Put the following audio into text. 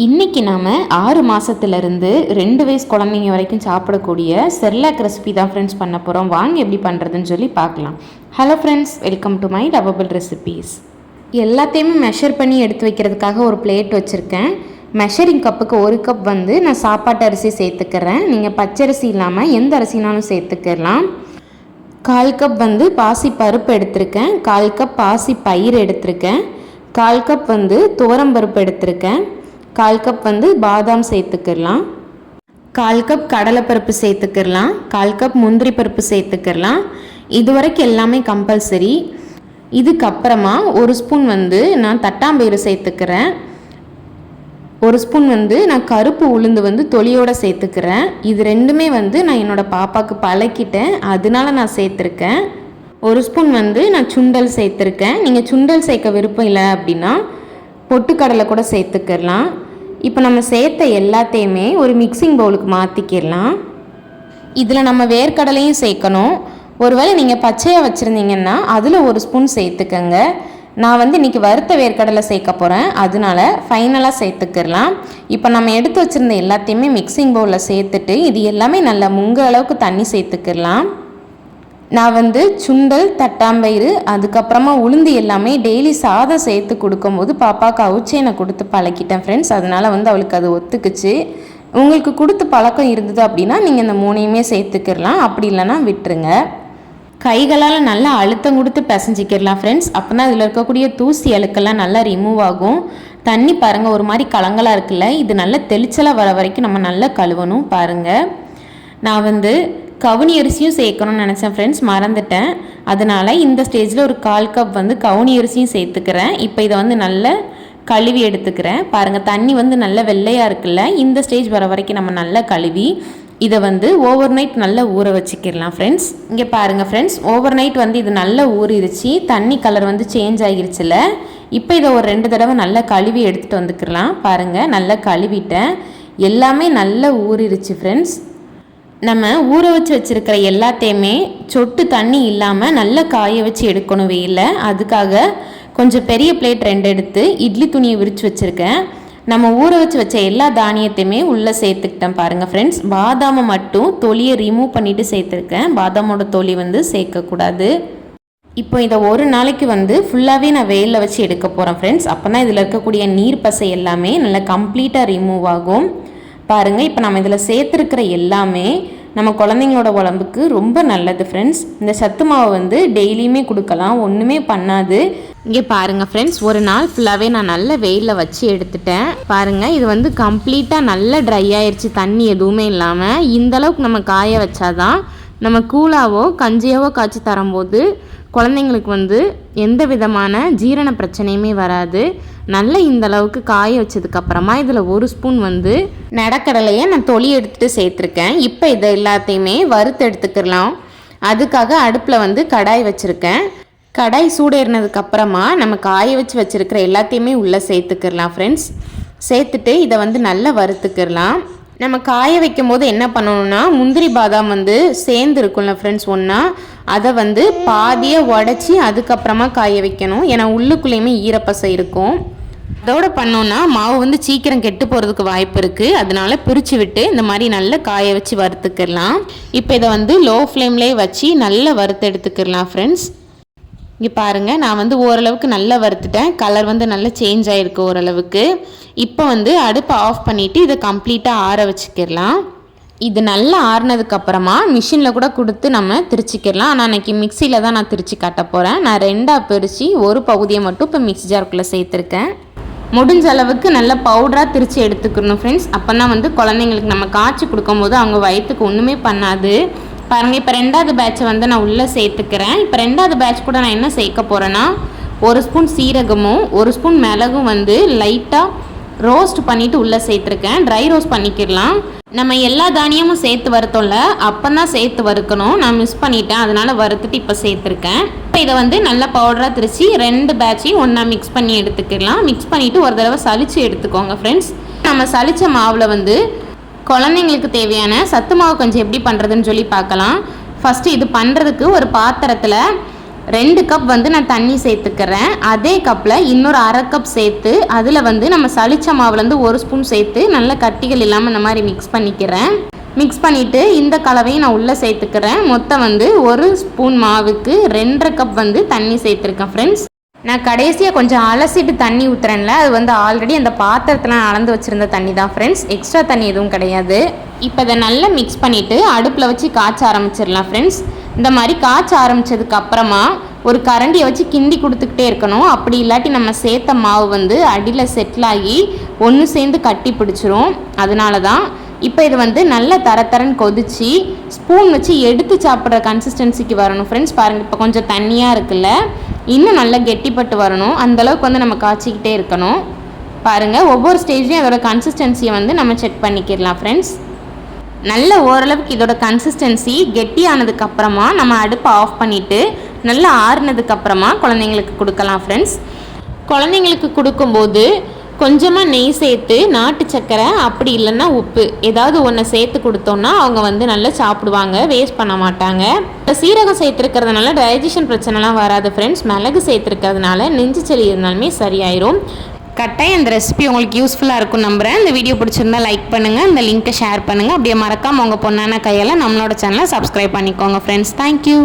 இன்றைக்கி நாம் 6 மாதத்துலேருந்து 2 வயசு குழந்தைங்க வரைக்கும் சாப்பிடக்கூடிய செர்லாக் ரெசிபி தான் ஃப்ரெண்ட்ஸ் பண்ண போகிறோம். வாங்க எப்படி பண்ணுறதுன்னு சொல்லி பார்க்கலாம். Hello friends, welcome to my lovable recipes. எல்லாத்தையுமே மெஷர் பண்ணி எடுத்து வைக்கிறதுக்காக ஒரு பிளேட் வச்சுருக்கேன். மெஷரிங் கப்புக்கு 1 கப் நான் சாப்பாட்டு அரிசி சேர்த்துக்கிறேன். நீங்கள் பச்சரிசி இல்லாமல் எந்த அரிசினாலும் சேர்த்துக்கலாம். 1/4 கப் பாசி பருப்பு எடுத்திருக்கேன். 1/4 கப் பாசி பயிர் எடுத்திருக்கேன். 1/4 கப் துவரம்பருப்பு எடுத்திருக்கேன். 1/4 கப் பாதாம் சேர்த்துக்கலாம். 1/4 கப் கடலைப்பருப்பு சேர்த்துக்கலாம். 1/4 கப் முந்திரி பருப்பு சேர்த்துக்கலாம். இது வரைக்கும் எல்லாமே கம்பல்சரி. இதுக்கப்புறமா 1 ஸ்பூன் நான் தட்டாம்பயிறு சேர்த்துக்கிறேன். 1 ஸ்பூன் நான் கருப்பு உளுந்து தொலியோடு சேர்த்துக்கிறேன். இது ரெண்டுமே நான் என்னோடய பாப்பாவுக்கு பழக்கிட்டேன், அதனால நான் சேர்த்துருக்கேன். 1 ஸ்பூன் நான் சுண்டல் சேர்த்துருக்கேன். நீங்கள் சுண்டல் சேர்க்க விருப்பம் இல்லை அப்படின்னா பொட்டுக்கடலை கூட சேர்த்துக்கலாம். இப்போ நம்ம சேர்த்த எல்லாத்தையுமே ஒரு மிக்சிங் பவுலுக்கு மாற்றிக்கிடலாம். இதில் நம்ம வேர்க்கடலையும் சேர்க்கணும். ஒருவேளை நீங்கள் பச்சையாக வச்சுருந்தீங்கன்னா அதில் 1 ஸ்பூன் சேர்த்துக்கங்க. நான் இன்றைக்கி வறுத்த வேர்க்கடலை சேர்க்க போகிறேன், அதனால ஃபைனலாக சேர்த்துக்கிடலாம். இப்போ நம்ம எடுத்து வச்சுருந்த எல்லாத்தையுமே மிக்சிங் பவுலில் சேர்த்துட்டு இது எல்லாமே நல்லா முங்க அளவுக்கு தண்ணி சேர்த்துக்கிடலாம். நான் சுண்டல், தட்டாம்பயிறு, அதுக்கப்புறமா உளுந்து எல்லாமே டெய்லி சாதம் சேர்த்து கொடுக்கும்போது பாப்பாவுக்கு அவுச்சேனை கொடுத்து பழக்கிட்டேன் ஃப்ரெண்ட்ஸ். அதனால் அவளுக்கு அது ஒத்துக்குச்சு. உங்களுக்கு கொடுத்து பழக்கம் இருந்தது அப்படின்னா நீங்கள் இந்த 3ஐயுமே சேர்த்துக்கிடலாம், அப்படி இல்லைன்னா விட்டுருங்க. கைகளால் நல்லா அழுத்தம் கொடுத்து பிசைஞ்சிக்கிடலாம் ஃப்ரெண்ட்ஸ். அப்போ தான் இதில் இருக்கக்கூடிய தூசி அழுக்கெல்லாம் நல்லா ரிமூவ் ஆகும். தண்ணி பாருங்கள் ஒரு மாதிரி கலங்கலாக இருக்குல்ல, இது நல்லா தெளிச்சலாக வர வரைக்கும் நம்ம நல்லா கழுவணும். பாருங்கள், நான் கவுனி அரிசியும் சேர்க்கணும்னு நினச்சேன் ஃப்ரெண்ட்ஸ், மறந்துட்டேன். அதனால் இந்த ஸ்டேஜில் ஒரு 1/4 கப் கவுனி அரிசியும் சேர்த்துக்கிறேன். இப்போ இதை நல்லா கழுவி எடுத்துக்கிறேன். பாருங்கள், தண்ணி நல்லா வெள்ளையாக இருக்குல்ல, இந்த ஸ்டேஜ் வர வரைக்கும் நம்ம நல்லா கழுவி இதை ஓவர் நைட் நல்லா ஊற வச்சுக்கிடலாம் ஃப்ரெண்ட்ஸ். இங்கே பாருங்கள் ஃப்ரெண்ட்ஸ், ஓவர் நைட் இது நல்லா ஊறிடுச்சு. தண்ணி கலர் சேஞ்ச் ஆகிருச்சுல. இப்போ இதை ஒரு 2 தடவை நல்லா கழுவி எடுத்துகிட்டு வந்துக்கிடலாம். பாருங்கள், நல்லா கழுவிட்டேன். எல்லாமே நல்லா ஊறிடுச்சு ஃப்ரெண்ட்ஸ். நம்ம ஊற வச்சு வச்சுருக்கிற எல்லாத்தையுமே சொட்டு தண்ணி இல்லாமல் நல்லா காய வச்சு எடுக்கணும் வெயிலில். அதுக்காக கொஞ்சம் பெரிய பிளேட் 2 எடுத்து இட்லி துணியை விரித்து வச்சுருக்கேன். நம்ம ஊற வச்சு வச்ச எல்லா தானியத்தையுமே உள்ளே சேர்த்துக்கிட்டேன். பாருங்கள் ஃப்ரெண்ட்ஸ், பாதாமை மட்டும் தொலியை ரிமூவ் பண்ணிவிட்டு சேர்த்துருக்கேன். பாதாமோட தொலி சேர்க்கக்கூடாது. இப்போ இதை ஒரு நாளைக்கு ஃபுல்லாகவே நான் வெயிலில் வச்சு எடுக்க போகிறேன் ஃப்ரெண்ட்ஸ். அப்போ தான் இதில் இருக்கக்கூடிய நீர் பசை எல்லாமே நல்லா கம்ப்ளீட்டாக ரிமூவ் ஆகும். பாருங்கள், இப்போ நம்ம இதில் சேர்த்துருக்கிற எல்லாமே நம்ம குழந்தைங்களோட உடம்புக்கு ரொம்ப நல்லது ஃப்ரெண்ட்ஸ். இந்த சத்து மாவை டெய்லியுமே கொடுக்கலாம், ஒன்றுமே பண்ணாது. இங்கே பாருங்கள் ஃப்ரெண்ட்ஸ், ஒரு நாள் ஃபுல்லாகவே நான் நல்ல வெயிலில் வச்சு எடுத்துட்டேன். பாருங்கள், இது கம்ப்ளீட்டாக நல்லா ட்ரை ஆயிடுச்சு, தண்ணி எதுவுமே இல்லாமல். இந்தளவுக்கு நம்ம காய வச்சாதான் நம்ம கூழாவோ கஞ்சியாவோ காய்ச்சி தரும்போது குழந்தைங்களுக்கு எந்த விதமான ஜீரண பிரச்சனையுமே வராது. நல்ல இந்த அளவுக்கு காய வச்சதுக்கப்புறமா இதில் 1 ஸ்பூன் நடக்கடலையை நான் தொலி எடுத்துகிட்டு சேர்த்துருக்கேன். இப்போ இதை எல்லாத்தையுமே வறுத்து எடுத்துக்கலாம். அதுக்காக அடுப்பில் கடாய் வச்சுருக்கேன். கடாய் சூடேறினதுக்கப்புறமா நம்ம காய வச்சு வச்சுருக்கிற எல்லாத்தையுமே உள்ளே சேர்த்துக்கிடலாம் ஃப்ரெண்ட்ஸ். சேர்த்துட்டு இதை நல்லா வறுத்துக்கிடலாம். நம்ம காய வைக்கும் போது என்ன பண்ணணும்னா, முந்திரி பாதாம் சேர்ந்து இருக்கும்ல ஃப்ரெண்ட்ஸ், ஒன்றா அதை பாதியை உடச்சி அதுக்கப்புறமா காய வைக்கணும். ஏன்னா உள்ளுக்குள்ளேயுமே ஈரப்பசை இருக்கும். அதோட பண்ணோன்னா மாவு சீக்கிரம் கெட்டு போகிறதுக்கு வாய்ப்பு இருக்குது. அதனால பிரித்து விட்டு இந்த மாதிரி நல்லா காய வச்சு வறுத்துக்கிடலாம். இப்போ இதை லோ ஃப்ளேம்லேயே வச்சு நல்லா வறுத்து எடுத்துக்கிடலாம் ஃப்ரெண்ட்ஸ். இங்கே பாருங்கள், நான் ஓரளவுக்கு நல்லா வறுத்துட்டேன். கலர் நல்லா சேஞ்ச் ஆகிருக்கு ஓரளவுக்கு. இப்போ அடுப்பை ஆஃப் பண்ணிவிட்டு இதை கம்ப்ளீட்டாக ஆற வச்சுக்கிடலாம். இது நல்லா ஆறினதுக்கப்புறமா மிஷினில் கூட கொடுத்து நம்ம திரிச்சிக்கிடலாம். ஆனால் அன்றைக்கி மிக்சியில் தான் நான் திரிச்சு காட்ட போகிறேன். நான் 2ஆக பிரித்து ஒரு பகுதியை மட்டும் இப்போ மிக்ஸி ஜாருக்குள்ளே சேர்த்துருக்கேன். முடிஞ்ச அளவுக்கு நல்லா பவுடராக திரித்து எடுத்துக்கணும் ஃப்ரெண்ட்ஸ். அப்போ தான் குழந்தைங்களுக்கு நம்ம காய்ச்சி கொடுக்கும்போது அவங்க வயிற்றுக்கு ஒன்றுமே பண்ணாது. பாருங்கள், இப்போ 2வது பேட்சை நான் உள்ளே சேர்த்துக்கிறேன். இப்போ 2வது பேட்ச் கூட நான் என்ன சேர்க்க போகிறேன்னா, 1 ஸ்பூன் சீரகமும் 1 ஸ்பூன் மிளகும் லைட்டாக ரோஸ்ட் பண்ணிவிட்டு உள்ளே சேர்த்துருக்கேன். ட்ரை ரோஸ்ட் பண்ணிக்கிடலாம். நம்ம எல்லா தானியமும் சேர்த்து வறுத்தோம்ல, அப்போ தான் சேர்த்து வறுக்கணும். நான் மிஸ் பண்ணிட்டேன், அதனால் வறுத்துட்டு இப்போ சேர்த்துருக்கேன். இப்போ இதை நல்லா பவுடராக திரிச்சு 2 பேட்சையும் ஒன்றா மிக்ஸ் பண்ணி எடுத்துக்கலாம். மிக்ஸ் பண்ணிவிட்டு ஒரு தடவை சலிச்சு எடுத்துக்கோங்க ஃப்ரெண்ட்ஸ். நம்ம சலித்த மாவில் குழந்தைங்களுக்கு தேவையான சத்து மாவு கஞ்சி எப்படி பண்ணுறதுன்னு சொல்லி பார்க்கலாம். ஃபஸ்ட்டு இது பண்ணுறதுக்கு ஒரு பாத்திரத்தில் 2 கப் வந்து நான் தண்ணி சேர்த்துக்கிறேன். அதே கப்பில் இன்னொரு 1/2 கப் சேர்த்து அதில் வந்து நம்ம சளிச்ச மாவுலேருந்து 1 ஸ்பூன் சேர்த்து நல்லா கட்டிகள் இல்லாமல் இந்த மாதிரி மிக்ஸ் பண்ணிக்கிறேன். மிக்ஸ் பண்ணிவிட்டு இந்த கலவையும் நான் உள்ளே சேர்த்துக்கிறேன். மொத்தம் வந்து 1 ஸ்பூன் மாவுக்கு 2.5 கப் வந்து தண்ணி சேர்த்துருக்கேன் ஃப்ரெண்ட்ஸ். நான் கடைசியாக கொஞ்சம் அலசிட்டு தண்ணி ஊற்றுறேன்ல, அது வந்து ஆல்ரெடி அந்த பாத்திரத்தில் நான் அளந்து வச்சுருந்த தண்ணி தான் ஃப்ரெண்ட்ஸ், எக்ஸ்ட்ரா தண்ணி எதுவும் கிடையாது. இப்போ இதை நல்லா மிக்ஸ் பண்ணிவிட்டு அடுப்பில் வச்சு காய்ச்ச ஆரம்பிச்சிடலாம் ஃப்ரெண்ட்ஸ். இந்த மாதிரி காய்ச்ச ஆரம்பித்ததுக்கு அப்புறமா ஒரு கரண்டியை வச்சு கிண்டி கொடுத்துக்கிட்டே இருக்கணும். அப்படி இல்லாட்டி நம்ம சேர்த்த மாவு வந்து அடியில் செட்டில் ஆகி ஒன்று சேர்ந்து கட்டி பிடிச்சிரும். அதனால தான் இப்போ இது வந்து நல்ல தரன்னு கொதிச்சு ஸ்பூன் வச்சு எடுத்து சாப்பிட்ற கன்சிஸ்டன்சிக்கு வரணும் ஃப்ரெண்ட்ஸ். பாருங்கள், இப்போ கொஞ்சம் தண்ணியாக இருக்குல்ல, இன்னும் நல்லா கெட்டிப்பட்டு வரணும். அந்தளவுக்கு வந்து நம்ம காய்ச்சிக்கிட்டே இருக்கணும். பாருங்கள், ஒவ்வொரு ஸ்டேஜ்லேயும் அதோட கன்சிஸ்டன்சியை வந்து நம்ம செக் பண்ணிக்கிடலாம் ஃப்ரெண்ட்ஸ். நல்ல ஓரளவுக்கு இதோட கன்சிஸ்டன்சி கெட்டியானதுக்கப்புறமா நம்ம அடுப்பை ஆஃப் பண்ணிவிட்டு நல்லா ஆறுனதுக்கப்புறமா குழந்தைங்களுக்கு கொடுக்கலாம் ஃப்ரெண்ட்ஸ். குழந்தைங்களுக்கு கொடுக்கும்போது கொஞ்சமாக நெய் சேர்த்து நாட்டு சக்கரை அப்படி இல்லைன்னா உப்பு ஏதாவது ஒன்று சேர்த்து கொடுத்தோன்னா அவங்க வந்து நல்லா சாப்பிடுவாங்க, வேஸ்ட் பண்ண மாட்டாங்க. சீரகம் சேர்த்துருக்கிறதுனால டைஜஷன் பிரச்சனைலாம் வராது ஃப்ரெண்ட்ஸ். மிளகு சேர்த்துருக்கிறதுனால நெஞ்சு சளி இருந்தாலுமே சரியாயிரும். கட்டாயம் இந்த ரெசிபி உங்களுக்கு யூஸ்ஃபுல்லாக இருக்கும் நம்புகிறேன். இந்த வீடியோ பிடிச்சிருந்தா லைக் பண்ணுங்கள், இந்த லிங்க்கை ஷேர் பண்ணுங்கள். அப்படியே மறக்காமல் உங்கள் பொண்ணான கையால் நம்மளோட சேனலை சப்ஸ்கிரைப் பண்ணிக்கோங்க ஃப்ரெண்ட்ஸ். தேங்க்யூ.